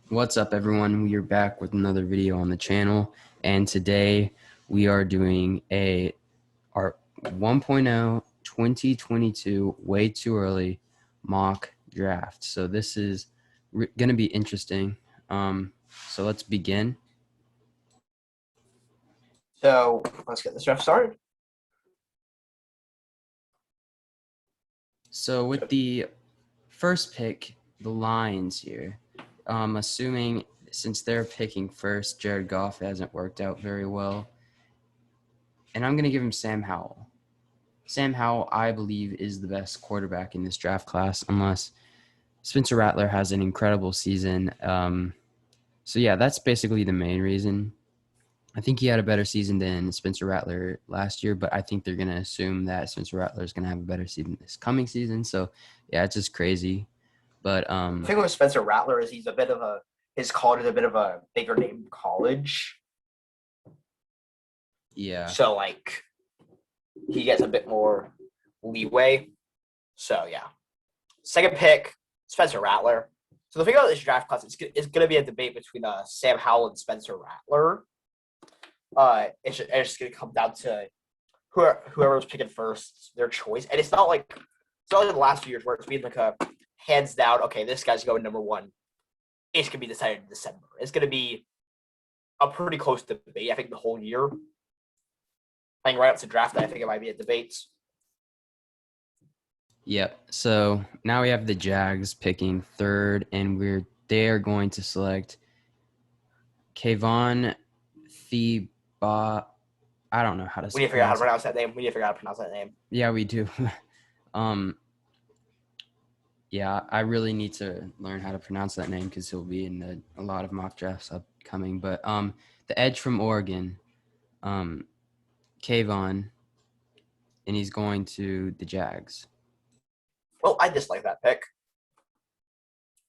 What's up, everyone? We are back with another video on the channel, and today we are doing our 1.0 2022 way too early mock draft. So this is going to be interesting. So let's begin. So let's get this draft started. So with the first pick, the Lions here, assuming since they're picking first, Jared Goff hasn't worked out very well, and I'm going to give him Sam Howell. Sam Howell, I believe, is the best quarterback in this draft class, unless Spencer Rattler has an incredible season. So yeah, that's basically the main reason. I think he had a better season than Spencer Rattler last year, but I think they're going to assume that Spencer Rattler is going to have a better season this coming season. So yeah, it's just crazy. But The thing with Spencer Rattler is his college is a bit of a bigger name college. yeah, So like he gets a bit more leeway. So yeah. Second pick, Spencer Rattler. So the thing about this draft class is going to be a debate between Sam Howell and Spencer Rattler. It's just going to come down to whoever was picking first, their choice. And it's not like the last few years where it's been like a hands down, okay, this guy's going number one. It's going to be decided in December. It's going to be a pretty close debate, I think, the whole year. I think right up to draft, I think it might be a debate. Yep. So now we have the Jags picking third, and they are going to select Kayvon Thibault. I don't know how to We need to figure out how to pronounce pronounce that name. Yeah, we do. um, yeah, I really need to learn how to pronounce that name because he'll be in a lot of mock drafts upcoming. But the edge from Oregon, Kayvon, and he's going to the Jags. Well, I dislike that pick.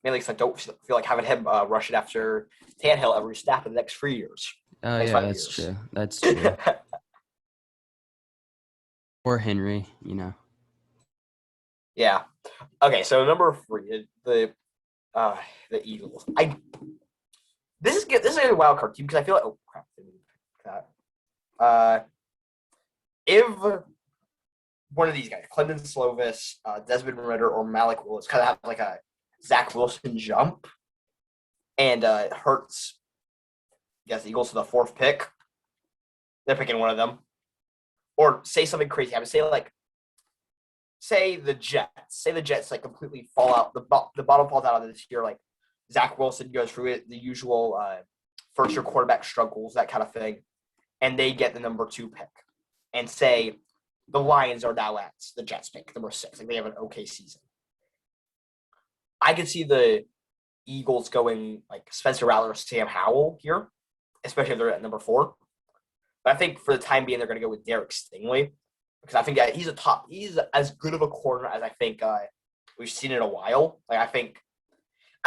Mainly because I don't feel like having him rush it after Tannehill every snap in the next 3 years. Oh Next yeah, 5 that's years. true. That's true. Or Henry, you know. Yeah. Okay, so number 3, the Eagles. This is good. This is a wild card team because I feel like if one of these guys, Clinton Slovis, Desmond Ritter, or Malik Willis, kind of have like a Zach Wilson jump, and Hurts, I guess the Eagles to the 4th pick, they're picking one of them. Or say something crazy. I would say the Jets like completely fall out. The bottom falls out of this year. Like Zach Wilson goes through it, the usual first year quarterback struggles, that kind of thing, and they get the number 2 pick. And say the Lions are now at the Jets pick, number 6. Like they have an okay season. I could see the Eagles going like Spencer Rattler, Sam Howell here, especially if they're at number 4. But I think for the time being, they're going to go with Derek Stingley because I think he's as good of a corner as I think we've seen in a while. Like I think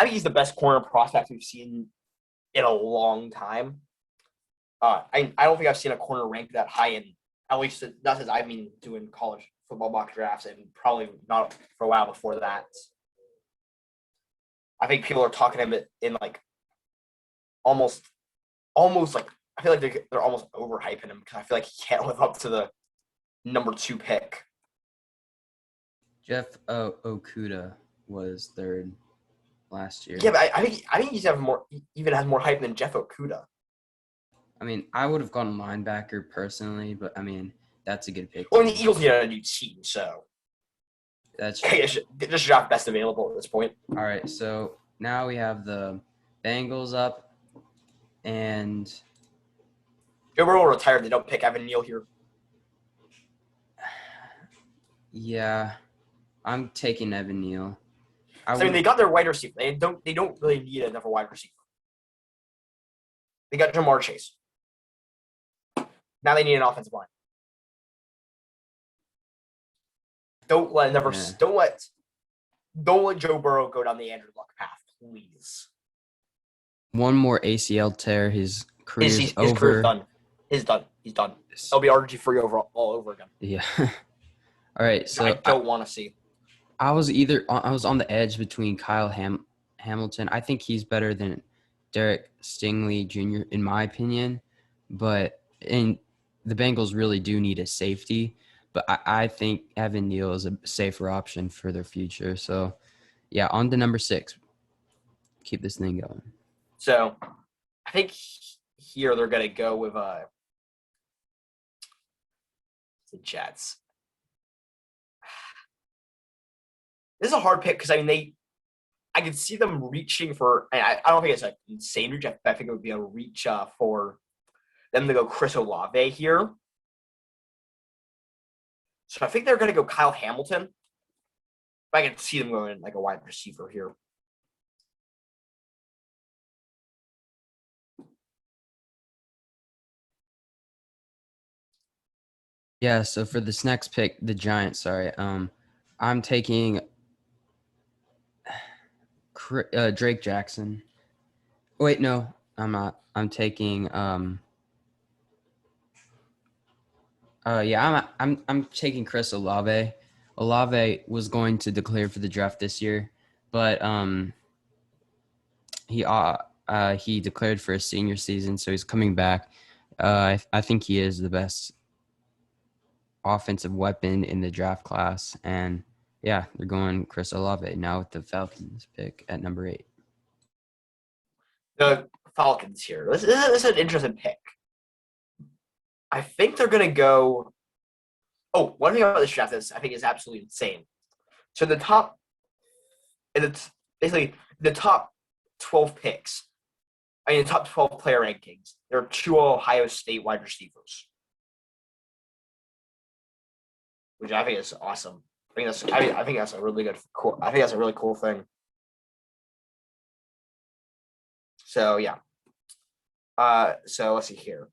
he's the best corner prospect we've seen in a long time. I don't think I've seen a corner ranked that high in, at least not since I've been doing college football mock drafts, and probably not for a while before that. I think people are talking him in like almost like I feel like they're almost overhyping him because I feel like he can't live up to the number 2 pick. Jeff Okuda was third last year. Yeah, but I think he's even has more hype than Jeff Okuda. I mean, I would have gone linebacker personally, but I mean, that's a good pick. Well, the Eagles need a new team, so that's just draft best available at this point. All right, so now we have the Bengals up, and Joe Burrow retired. They don't pick Evan Neal here. Yeah, I'm taking Evan Neal. I mean, they got their wide receiver. They don't really need another wide receiver. They got Jamar Chase. Now they need an offensive line. Don't let Joe Burrow go down the Andrew Luck path, please. One more ACL tear, his career's his over. Career's done. He's done. He'll be RG free all over again. Yeah. All right, so I don't want to see. I was on the edge between Kyle Hamilton. I think he's better than Derek Stingley Jr. in my opinion, but the Bengals really do need a safety. But I think Evan Neal is a safer option for their future. So, yeah, on to number 6. Keep this thing going. So I think here they're going to go with the Jets. This is a hard pick because, I mean, I could see them reaching for, I don't think it's an insane reach. I think it would be a reach for them to go Chris Olave here. So I think they're going to go Kyle Hamilton. But I can see them going like a wide receiver here. Yeah, so for this next pick, the Giants, I'm taking Drake Jackson. Wait, no, I'm not. I'm taking I'm taking Chris Olave. Olave was going to declare for the draft this year, but he declared for his senior season, so he's coming back. I think he is the best offensive weapon in the draft class, and yeah, they're going Chris Olave now with the Falcons pick at number 8. The Falcons here. This is an interesting pick. I think they're going to go. Oh, one thing about this draft I think is absolutely insane. So basically the top 12 picks, the top 12 player rankings, there are 2 Ohio State wide receivers, which I think is awesome. I think that's a really cool. I think that's a really cool thing. So yeah. So let's see here.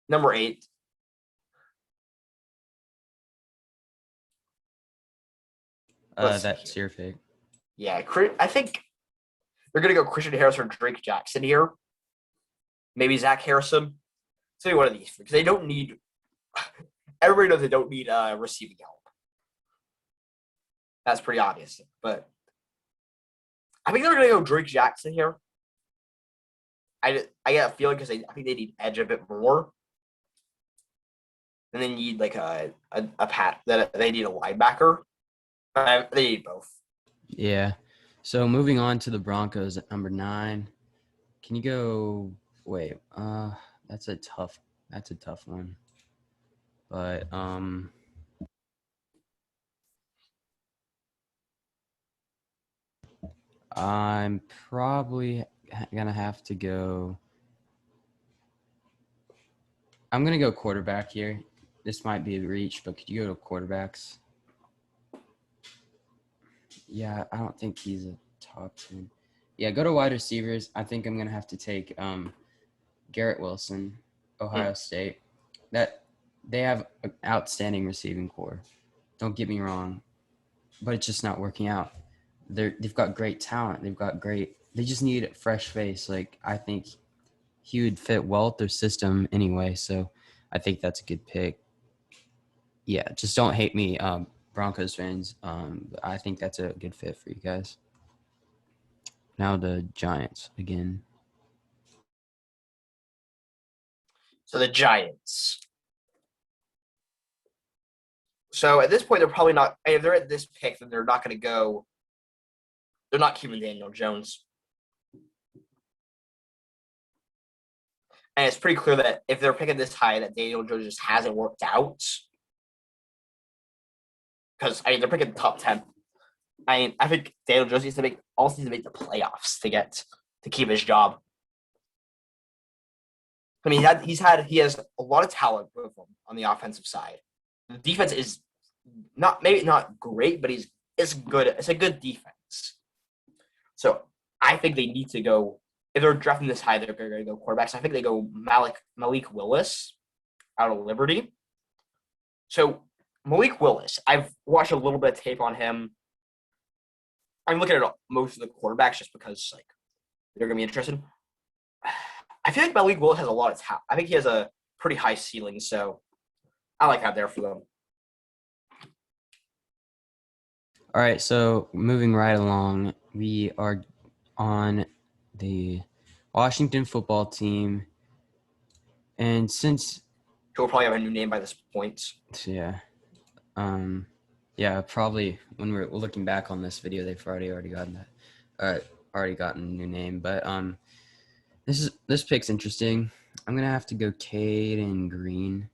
Number 8. That's your pick. Yeah, I think they're going to go Christian Harris or Drake Jackson here. Maybe Zach Harrison. Say one of these because they don't need. Everybody knows they don't need receiving help. That's pretty obvious, but I think they're going to go Drake Jackson here. I get a feeling because I think they need edge a bit more, and they need like a pat that they need a linebacker. They need both. Yeah. So moving on to the Broncos at number 9. Can you go? Wait. That's a tough one. But I'm probably gonna have to go. I'm gonna go quarterback here. This might be a reach, but could you go to quarterbacks? Yeah, I don't think he's a top 10. Yeah, go to wide receivers. I think I'm gonna have to take Garrett Wilson, Ohio State. That they have an outstanding receiving core. Don't get me wrong, but it's just not working out. They've got great talent. They just need a fresh face. Like I think he would fit well with their system anyway. So I think that's a good pick. Yeah, just don't hate me, Broncos fans. I think that's a good fit for you guys. Now the Giants again. So the Giants. So at this point, they're probably not. If they're at this pick, then they're not going to go. They're not keeping Daniel Jones. And it's pretty clear that if they're picking this high, that Daniel Jones just hasn't worked out. Because they're picking the top 10. I think Daniel Jones needs to make the playoffs to keep his job. I mean, he has a lot of talent with him on the offensive side. The defense is maybe not great, but it's good. It's a good defense. So I think they need to go. If they're drafting this high, they're going to go quarterbacks. I think they go Malik Willis out of Liberty. So Malik Willis, I've watched a little bit of tape on him. I'm looking at most of the quarterbacks just because they're going to be interested. I feel like Malik Willis has a lot of talent. I think he has a pretty high ceiling, so I like that there for them. All right, so moving right along, we are on the Washington football team. And since He'll probably have a new name by this point. yeah, probably when we're looking back on this video, they've already gotten that, already gotten a new name. But this pick's interesting. I'm gonna have to go Caden Green,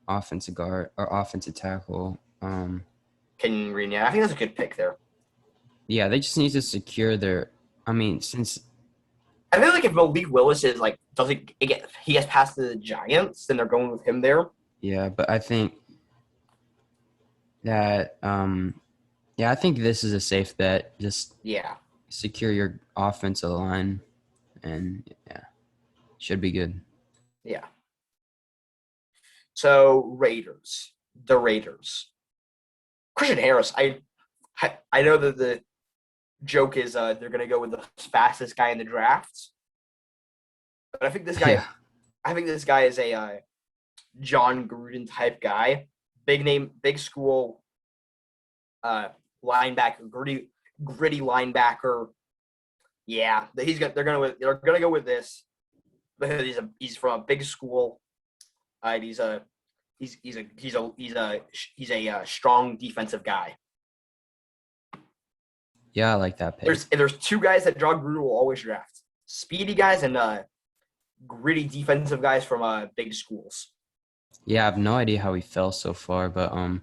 offensive guard or offensive tackle. Ken Green, yeah, I think that's a good pick there. Yeah, they just need to secure their. I mean, since I feel like if Malik Willis is like doesn't get he gets past the Giants, then they're going with him there. yeah, but I think that I think this is a safe bet. Just Yeah. secure your offensive line, and yeah, should be good. Yeah. So the Raiders. Christian Harris. I know that the joke is they're gonna go with the fastest guy in the draft, but I think this guy. Yeah, I think this guy is a John Gruden type guy. Big name, big school, linebacker, gritty linebacker. Yeah, they're gonna go with this because he's from a big school. He's a strong defensive guy. yeah, I like that pick. There's two guys that John Gruden will always draft: speedy guys and gritty defensive guys from big schools. Yeah, I have no idea how he fell so far, but Nah,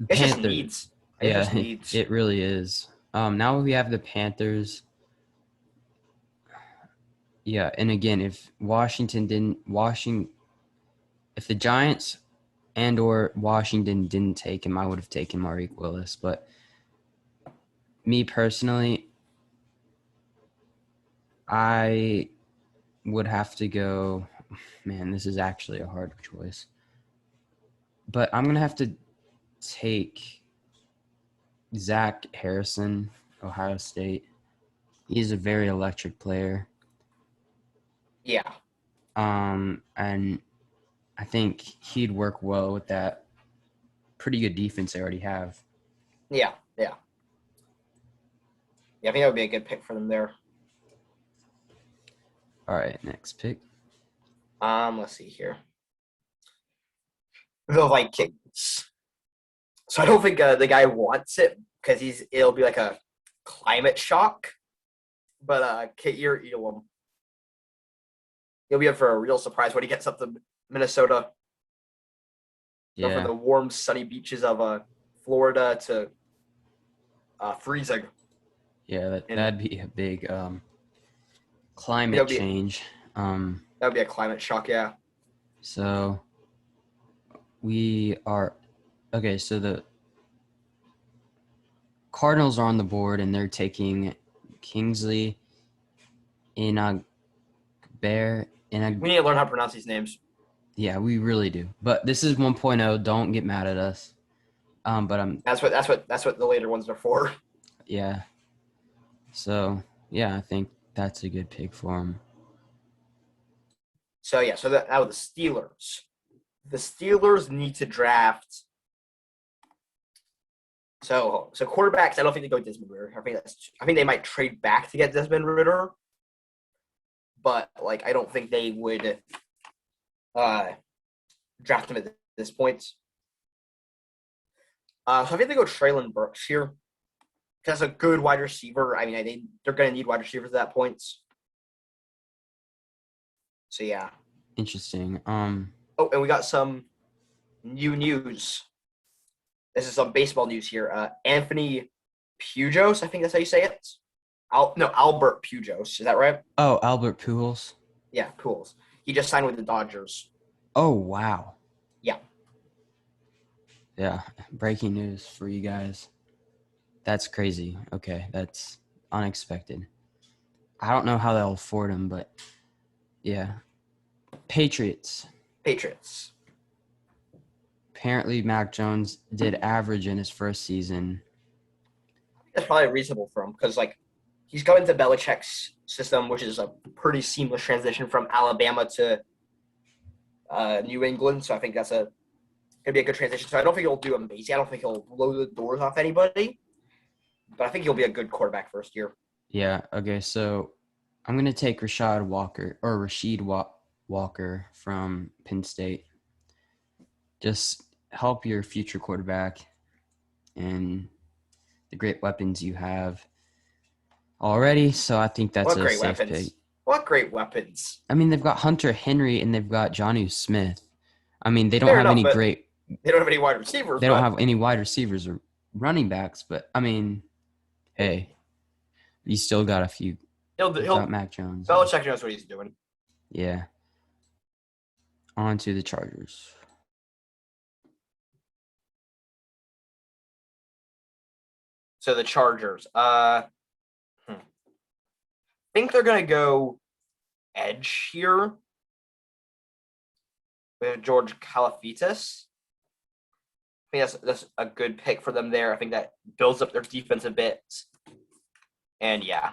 it's just Panther- needs. yeah, Needs. it really is. Now we have the Panthers. Yeah, and again, if if the Giants and or Washington didn't take him, I would have taken Malik Willis. But me personally, I would have to go. Man, this is actually a hard choice. But I'm gonna have to take Zach Harrison, Ohio State. He's a very electric player. Yeah. And I think he'd work well with that pretty good defense they already have. Yeah. I think that would be a good pick for them there. All right, next pick. Let's see here. The Vikings. So I don't think the guy wants it because it'll be like a climate shock. But Kair Elam, he'll be up for a real surprise when he gets up to Minnesota. Go from Yeah, the warm, sunny beaches of Florida to freezing. yeah, And- that'd be a big climate It'll be- change. That would be a climate shock, yeah. So we are okay. So the Cardinals are on the board, and they're taking Kingsley Bear. We need to learn how to pronounce these names. Yeah, we really do. But this is 1.0. Don't get mad at us. But I'm That's what the later ones are for. yeah. So yeah, I think that's a good pick for him. So yeah, so now the Steelers. The Steelers need to draft. So quarterbacks, I don't think they go Desmond Ritter. I think they might trade back to get Desmond Ritter, but like I don't think they would draft him at this point. So I think they go Traylon Burks here. That's a good wide receiver. I mean, they're going to need wide receivers at that point. So yeah. Interesting. Oh, and we got some new news. This is some baseball news here. Anthony Pujols, I think that's how you say it. Albert Pujols. Is that right? Oh, Albert Pujols. Yeah, Pujols. He just signed with the Dodgers. Oh, wow. Yeah. Yeah, breaking news for you guys. That's crazy. Okay, that's unexpected. I don't know how they'll afford him, but yeah. Patriots. Apparently, Mac Jones did average in his first season. That's probably reasonable for him because, like, he's going to Belichick's system, which is a pretty seamless transition from Alabama to New England. So I think that's going to be a good transition. So I don't think he'll do amazing. I don't think he'll blow the doors off anybody. But I think he'll be a good quarterback first year. Yeah, okay, so I'm gonna take Rashid Walker from Penn State. Just help your future quarterback and the great weapons you have already. So I think that's What a great safe weapons! pick. What great weapons! I mean, they've got Hunter Henry and they've got Jonnu Smith. I mean, they don't Fair have enough, any but great. they don't have any wide receivers. They don't But have any wide receivers or running backs. But I mean, hey, you still got a few. You got he'll Mac Jones. Belichick knows what he's doing. Yeah. On to the Chargers. So the Chargers. Think they're gonna go edge here with George Kalafidis. I think that's a good pick for them there. I think that builds up their defense a bit. And yeah.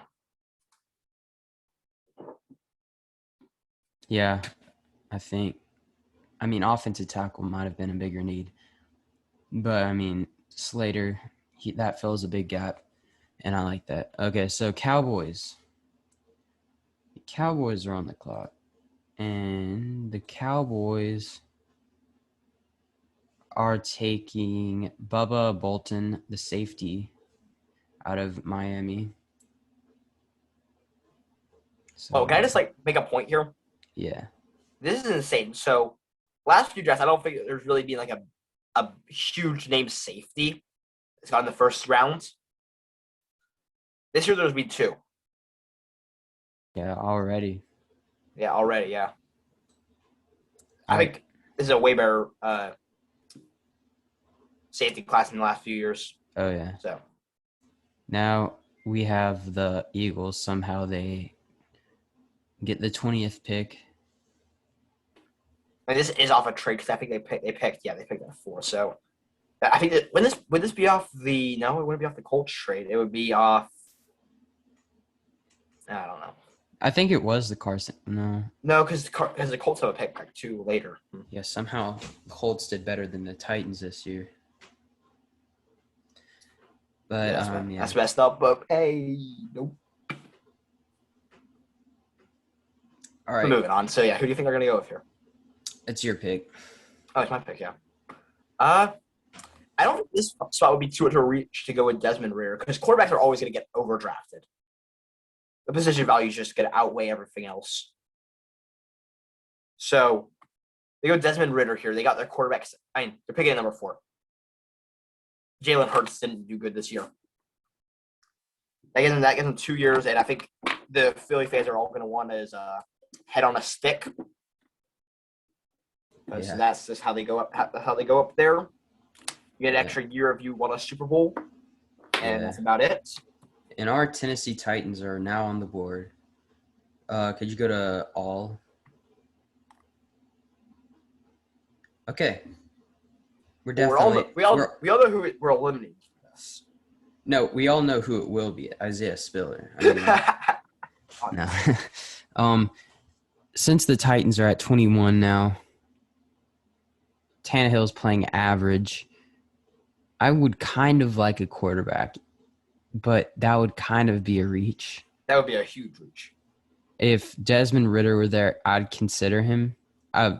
Yeah, I think. I mean, offensive tackle might have been a bigger need, but I mean, Slater, that fills a big gap, and I like that. Okay, so Cowboys. The Cowboys are on the clock, and the Cowboys are taking Bubba Bolton, the safety, out of Miami. So, Can I just make a point here? Yeah. This is insane. So last few drafts, I don't think there's really been a huge name safety. It's got in the first round. This year there's been two. Yeah, already. Yeah, already, yeah. I think this is a way better safety class in the last few years. Oh, yeah. So now we have the Eagles. Somehow they get the 20th pick. And this is off a trade because I think they picked at 4. So I think that would this be off the no, it wouldn't be off the Colts trade. It would be off. I don't know. I think it was the Carson. No, because the Colts have a pick 2 later. Yeah, somehow the Colts did better than the Titans this year. But that's messed up. But hey, nope. All right, we're moving on. So yeah, who do you think they're gonna go with here? It's your pick. Oh, it's my pick. Yeah. I don't think this spot would be too much of a reach to go with Desmond Ridder because quarterbacks are always going to get overdrafted. The position value is just going to outweigh everything else. So they go Desmond Ridder here. They got their quarterbacks. I mean, they're picking at number 4. Jalen Hurts didn't do good this year. That gives them 2 years, and I think the Philly fans are all going to want his head on a stick. So that's just how they go up there. You get an extra year if you won a Super Bowl, and that's about it. And our Tennessee Titans are now on the board. Could you go to all? Okay. We're definitely we all know who we're eliminating. No, we all know who it will be. Isaiah Spiller. I mean, no. Since the Titans are at 21 now, Tannehill's playing average. I would kind of like a quarterback, but that would kind of be a reach. That would be a huge reach. If Desmond Ridder were there, I'd consider him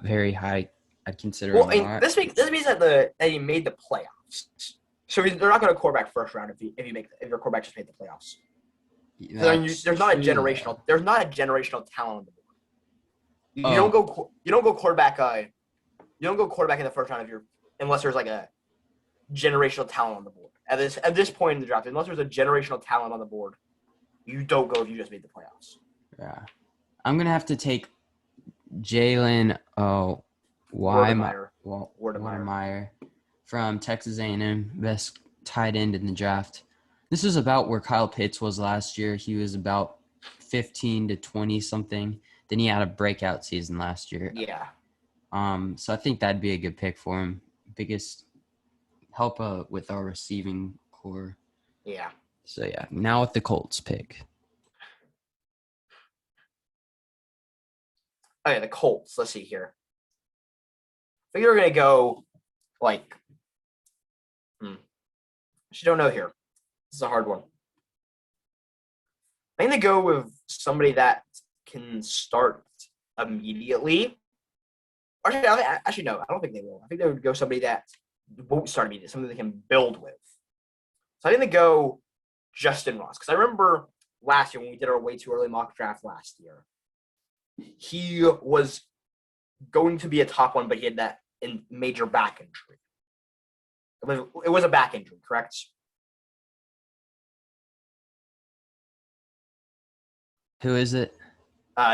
very high. I'd consider him a lot. This means that he made the playoffs. So they're not going to quarterback first round if your quarterback just made the playoffs. There's not a generational talent on the board. You don't go quarterback. You don't go quarterback in the first round unless there's a generational talent on the board. At this point in the draft, unless there's a generational talent on the board, you don't go if you just made the playoffs. Yeah, I'm gonna have to take Jalen Wydermyer from Texas A&M, best tight end in the draft. This is about where Kyle Pitts was last year. He was about 15 to 20 something. Then he had a breakout season last year. Yeah. So I think that'd be a good pick for him. Biggest help with our receiving core. Yeah. So yeah, now with the Colts pick. Okay, the Colts. Let's see here. I think we're gonna go I don't know here. This is a hard one. I'm going to go with somebody that can start immediately. Actually, no, I don't think they will. I think they would go somebody that won't start immediately, somebody they can build with. So I'm going to go Justin Ross because I remember last year when we did our way too early mock draft last year, he was going to be a top one, but he had that major back injury. It was a back injury, correct? Who is it?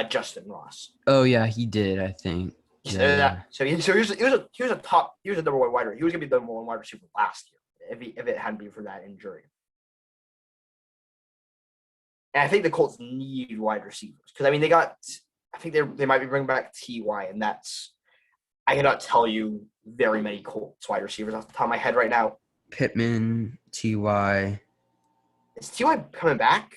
Justin Ross. Oh yeah, he did. I think. Yeah. So he was a top. He was a number one wide receiver. He was gonna be the number one wide receiver last year if it hadn't been for that injury. And I think the Colts need wide receivers because I mean they got. I think they might be bringing back Ty, and that's. I cannot tell you very many Colts wide receivers off the top of my head right now. Pittman, Ty. Is Ty coming back?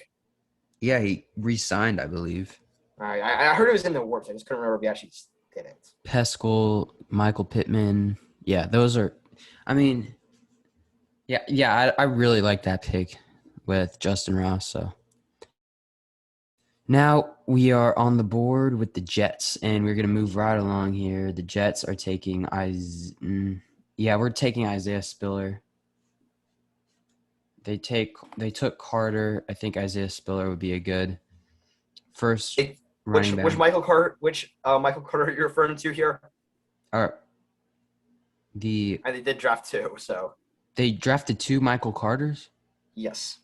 Yeah, he re-signed, I believe. I heard it was in the works. I just couldn't remember if he actually did it. Peskel, Michael Pittman. Yeah, those are. I mean, yeah. I really like that pick with Justin Ross. So now we are on the board with the Jets, and we're gonna move right along here. The Jets are taking we're taking Isaiah Spiller. They took Carter. I think Isaiah Spiller would be a good first running back. Which Michael Carter are you referring to here? And they did draft two, so they drafted 2 Michael Carters? yes.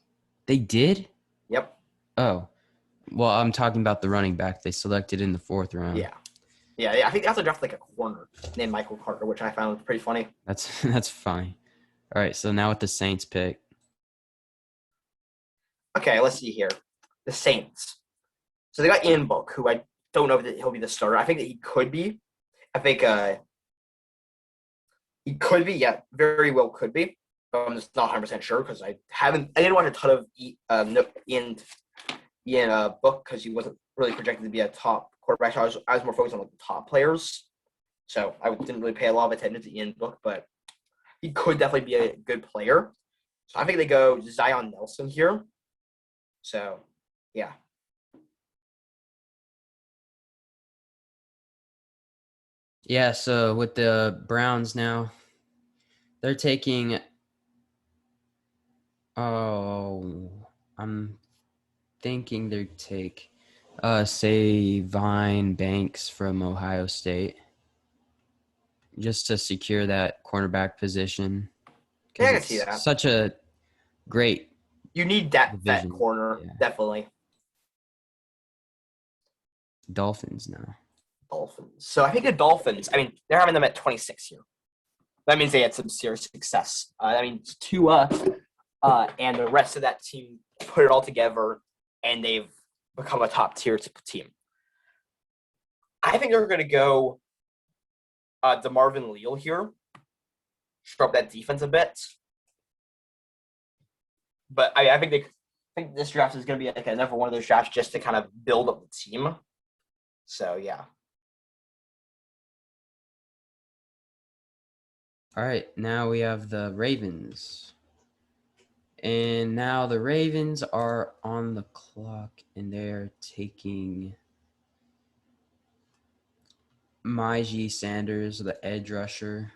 They did? Yep. Oh. Well, I'm talking about the running back they selected in the 4th round. Yeah. I think they also drafted like a corner named Michael Carter, which I found pretty funny. That's fine. All right, so now with the Saints pick. Okay, let's see here. The Saints. So they got Ian Book, who I don't know if he'll be the starter. I think that he could be. I think he could be. Yeah, very well could be. But I'm just not 100% sure because I didn't watch a ton of Ian Book because he wasn't really projected to be a top quarterback. So I was more focused on like the top players. So I didn't really pay a lot of attention to Ian Book, but he could definitely be a good player. So I think they go Zion Nelson here. So, yeah. Yeah, so with the Browns now, they're taking I'm thinking they take say Vine Banks from Ohio State just to secure that cornerback position. Yeah, I can see that. Such a great. You need that corner, definitely. Dolphins now. Dolphins. So I think the Dolphins, I mean, they're having them at 26 here. That means they had some serious success. That means Tua and the rest of that team put it all together, and they've become a top-tier team. I think they're going to go DeMarvin Leal here, shore up that defense a bit. But I think this draft is going to be like another one of those drafts just to kind of build up the team. So, yeah. All right, now we have the Ravens. And now the Ravens are on the clock, and they're taking Myjai Sanders, the edge rusher.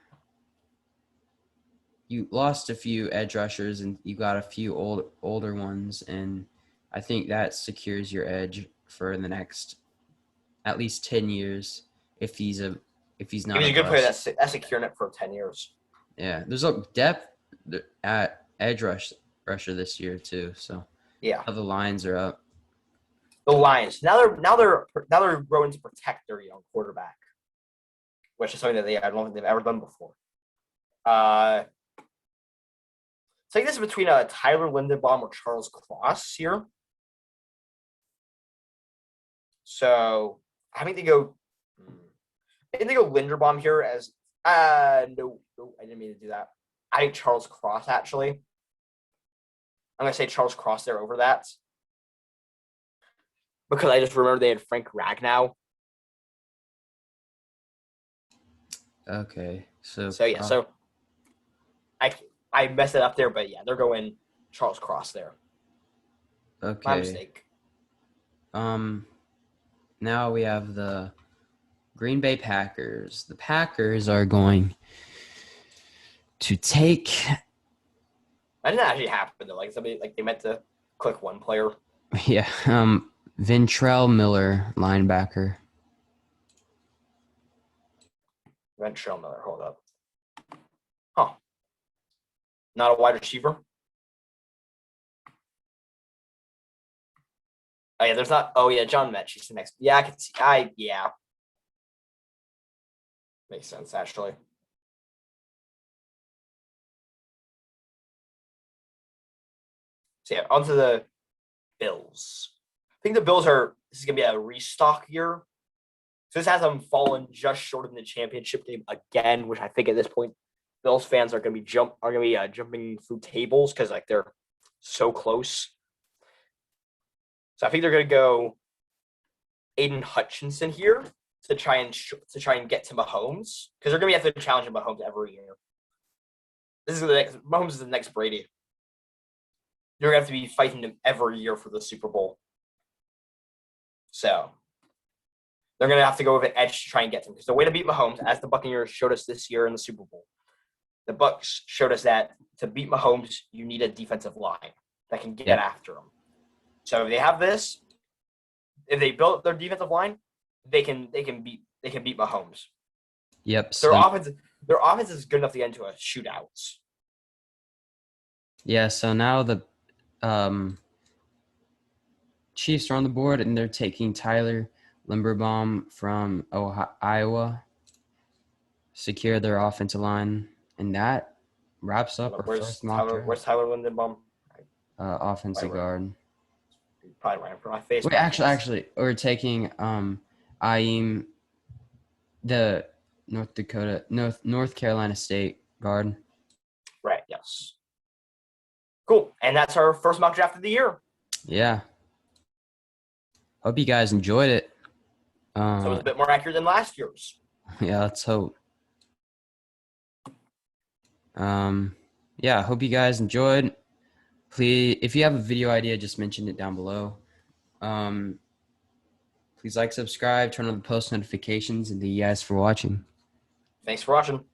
You lost a few edge rushers, and you got a few older ones, and I think that secures your edge for the next at least 10 years if he's not. He's a good player that's securing it for 10 years. Yeah, there's a depth at edge rusher this year too. So yeah, the Lions are up. The Lions now they're growing to protect their young quarterback, which is something that I don't think they've ever done before. So I think this is between Tyler Linderbaum or Charles Cross here. So I think they go Linderbaum here as no, I didn't mean to do that. I think Charles Cross actually. I'm gonna say Charles Cross there over that. Because I just remember they had Frank Ragnow. Okay. So yeah, so I messed it up there, but yeah, they're going Charles Cross there. Okay. My mistake. Now we have the Green Bay Packers. The Packers are going to take. That didn't actually happen though. Like somebody, like they meant to click one player. Yeah, Ventrell Miller, linebacker. Ventrell Miller. Hold up. Huh. Not a wide receiver. Oh yeah, there's not. Oh yeah, John Mechie's the next. Yeah, I can see. Yeah. Makes sense actually. So yeah, onto the Bills. I think the Bills are. This is gonna be a restock year. So this has them fallen just short of the championship game again, which I think at this point, Bills fans are gonna be jumping through tables because like they're so close. So I think they're gonna go Aiden Hutchinson here to try and get to Mahomes because they're gonna have to challenge Mahomes every year. This is the next Mahomes is the next Brady. You're gonna have to be fighting him every year for the Super Bowl. So they're gonna have to go with an edge to try and get him because the way to beat Mahomes, as the Buccaneers showed us this year in the Super Bowl, the Bucs showed us that to beat Mahomes, you need a defensive line that can get after him. So if they have this, if they build their defensive line, they can beat Mahomes. Yep. Their offense is good enough to get into a shootouts. Yeah. So now the Chiefs are on the board, and they're taking Tyler Limberbaum from Iowa. Secure their offensive line, and that wraps up our first mock draft. Where's Tyler Lindenbaum? Offensive guard. Probably ran for my face. Wait, actually, we're taking Aiyem, the North Carolina State guard. Right. Yes. Cool. And that's our first mock draft of the year. Yeah. Hope you guys enjoyed it. So it was a bit more accurate than last year's. Yeah, let's hope. Yeah, I hope you guys enjoyed. Please, if you have a video idea, just mention it down below. Please like, subscribe, turn on the post notifications, and thank you guys for watching. Thanks for watching.